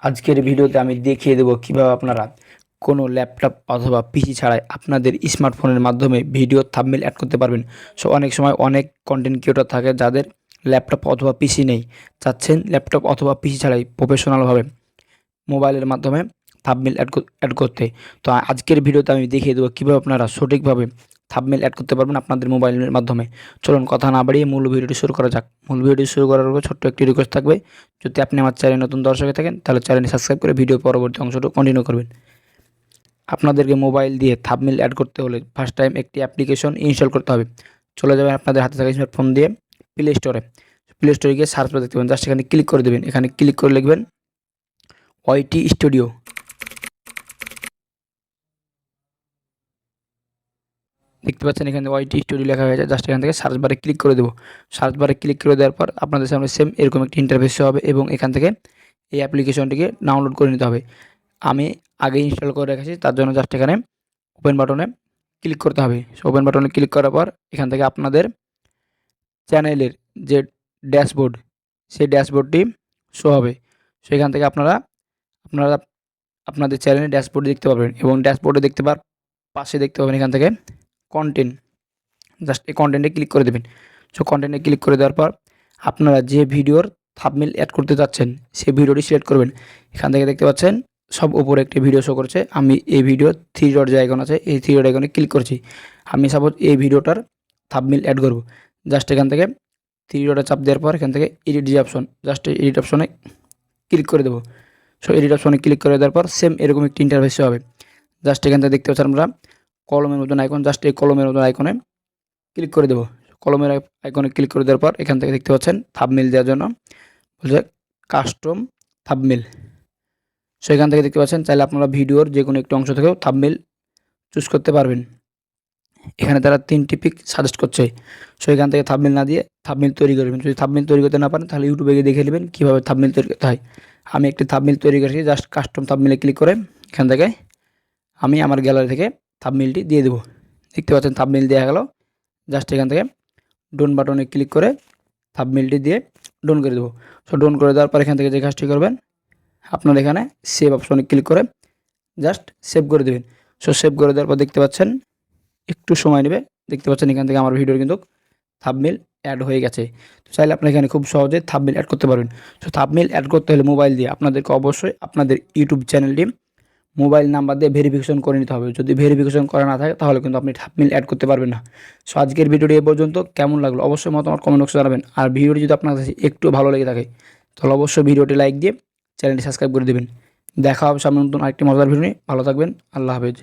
আজকের ভিডিওতে আমি দেখিয়ে দেবো কিভাবে আপনারা কোনো ল্যাপটপ অথবা পিসি ছাড়াই আপনাদের স্মার্টফোনের মাধ্যমে ভিডিও থাম্বনেল অ্যাড করতে পারবেন। সো অনেক সময় অনেক কন্টেন্ট ক্রিয়েটর থাকে যাদের ল্যাপটপ অথবা পিসি নেই, চাচ্ছেন ল্যাপটপ অথবা পিসি ছাড়াই প্রফেশনালভাবে মোবাইলের মাধ্যমে থাম্বনেল অ্যাড করতে। তো আজকের ভিডিওতে আমি দেখিয়ে দেবো কীভাবে আপনারা সঠিকভাবে থাম্বনেল অ্যাড করতে পারবেন আপনাদের মোবাইলের মাধ্যমে। চলুন কথা না বাড়িয়ে মূল ভিডিওটি শুরু করা যাক। মূল ভিডিওটি শুরু করার আগে ছোট্ট একটি রিকোয়েস্ট থাকবে, যদি আপনি আমার চ্যানেলে নতুন দর্শক হয়ে থাকেন তাহলে চ্যানেলটি সাবস্ক্রাইব করে ভিডিও পরবর্তী অংশটুকু কন্টিনিউ করবেন। আপনাদেরকে মোবাইল দিয়ে থাম্বনেল অ্যাড করতে হলে ফার্স্ট টাইম একটি অ্যাপ্লিকেশন ইনস্টল করতে হবে। চলে যাবেন আপনাদের হাতে থাকা স্মার্টফোন দিয়ে প্লে স্টোরে। প্লে স্টোরে গিয়ে সার্চ করে দেখতে পাবেন, জাস্ট এখানে ক্লিক করে দেবেন। এখানে ক্লিক করে লিখবেন ওয়াইটি স্টুডিও। দেখতে পাচ্ছেন এখানে ওয়াইটি স্টুডিও লেখা হয়েছে, জাস্ট এখান থেকে সার্চ বারে ক্লিক করে দেবো। সার্চ বারে ক্লিক করে দেওয়ার পর আপনাদের সামনে সেম এরকম একটি ইন্টারফেস হবে এবং এখান থেকে এই অ্যাপ্লিকেশনটিকে ডাউনলোড করে নিতে হবে। আমি আগে ইনস্টল করে রেখেছি, তার জন্য জাস্ট এখানে ওপেন বাটনে ক্লিক করতে হবে। সো ওপেন বাটনে ক্লিক করার পর এখান থেকে আপনাদের চ্যানেলের যে ড্যাশবোর্ড, সেই ড্যাশবোর্ডটি শো হবে। সো এখান থেকে আপনারা আপনারা আপনাদের চ্যানেলের ড্যাশবোর্ড দেখতে পাবেন এবং ড্যাশবোর্ডে পাশে দেখতে পাবেন এখান থেকে কন্টেন্ট। জাস্ট এই কন্টেন্টে ক্লিক করে দেবেন। সো কন্টেন্টে ক্লিক করে দেওয়ার পর আপনারা যে ভিডিওর থাম্বনেল অ্যাড করতে চাচ্ছেন সেই ভিডিওটি সিলেক্ট করবেন। এখান থেকে দেখতে পাচ্ছেন সব উপরে একটি ভিডিও শো করছে। আমি এই ভিডিও 3 ডট যে আইকন আছে এই 3 ডট আইকনে ক্লিক করছি। আমি সাপোজ এই ভিডিওটার থাম্বনেল অ্যাড করব। জাস্ট এখান থেকে 3 ডটে চাপ দেওয়ার পর এখান থেকে এডিট যে অপশন, জাস্ট এডিট অপশনে ক্লিক করে দেবো। সো এডিট অপশনে ক্লিক করে দেওয়ার পর সেম এরকম একটি ইন্টারফেস হবে। জাস্ট এখান থেকে দেখতে পাচ্ছেন আমরা কলমের মতন আইকন, জাস্ট এই কলমের মতন আইকনে ক্লিক করে দেবো। কলমের আইকনে ক্লিক করে দেওয়ার পর এখান থেকে দেখতে পাচ্ছেন থাম্বনেল দেওয়ার জন্য বলছে কাস্টম থাম্বনেল। সো এখান থেকে দেখতে পাচ্ছেন চাইলে আপনারা ভিডিওর যে কোনো একটি অংশ থেকেও থাম্বনেল চুজ করতে পারবেন। এখানে তারা 3টি পিক সাজেস্ট করছে। সো এখান থেকে থাম্বনেল না দিয়ে থাম্বনেল তৈরি করবেন। যদি থাম্বনেল তৈরি করতে না পারেন তাহলে ইউটিউবে গিয়ে দেখে নেবেন কীভাবে থাম্বনেল তৈরি করতে হয়। আমি একটি থাম্বনেল তৈরি করেছি, জাস্ট কাস্টম থাম্বনেলে ক্লিক করে এখান থেকে আমি আমার গ্যালারি থেকে থাম্বনেলটি দিয়ে দেবো। দেখতে পাচ্ছেন থাম্বনেল দেওয়া গেল। জাস্ট এখান থেকে ডোন বাটনে ক্লিক করে থাম্বনেলটি দিয়ে ডোন করে দেবো। সো ডোন করে দেওয়ার পর এখান থেকে যে কাজটি করবেন, আপনারা এখানে সেভ অপশনে ক্লিক করে জাস্ট সেভ করে দেবেন। সো সেভ করে দেওয়ার পর দেখতে পাচ্ছেন একটু সময় নেবে। দেখতে পাচ্ছেন এখান থেকে আমার ভিডিওর কিন্তু থাম্বনেল অ্যাড হয়ে গেছে। তো চাইলে আপনারা এখানে খুব সহজে থাম্বনেল অ্যাড করতে পারবেন। সো থাম্বনেল অ্যাড করতে হলে মোবাইল দিয়ে আপনাদেরকে অবশ্যই আপনাদের ইউটিউব চ্যানেলটি মোবাইল নাম্বার দিয়ে ভেরিফিকেশন করে নিতে হবে। যদি ভেরিফিকেশন করা না থাকে তাহলে কিন্তু আপনি থাম্বনেল অ্যাড করতে পারবেন না। সো আজকের ভিডিওটি এ পর্যন্ত। কেমন লাগলো অবশ্যই মতামত কমেন্ট বক্সে জানাবেন। আর ভিডিওটি যদি আপনার কাছে একটু ভালো লেগে থাকে তাহলে অবশ্যই ভিডিওটি লাইক দিয়ে চ্যানেলটি সাবস্ক্রাইব করে দেবেন। দেখা হবে সামনে নতুন আরেকটি মজার ভিডিও নিয়ে। ভালো থাকবেন। আল্লাহ হাফেজ।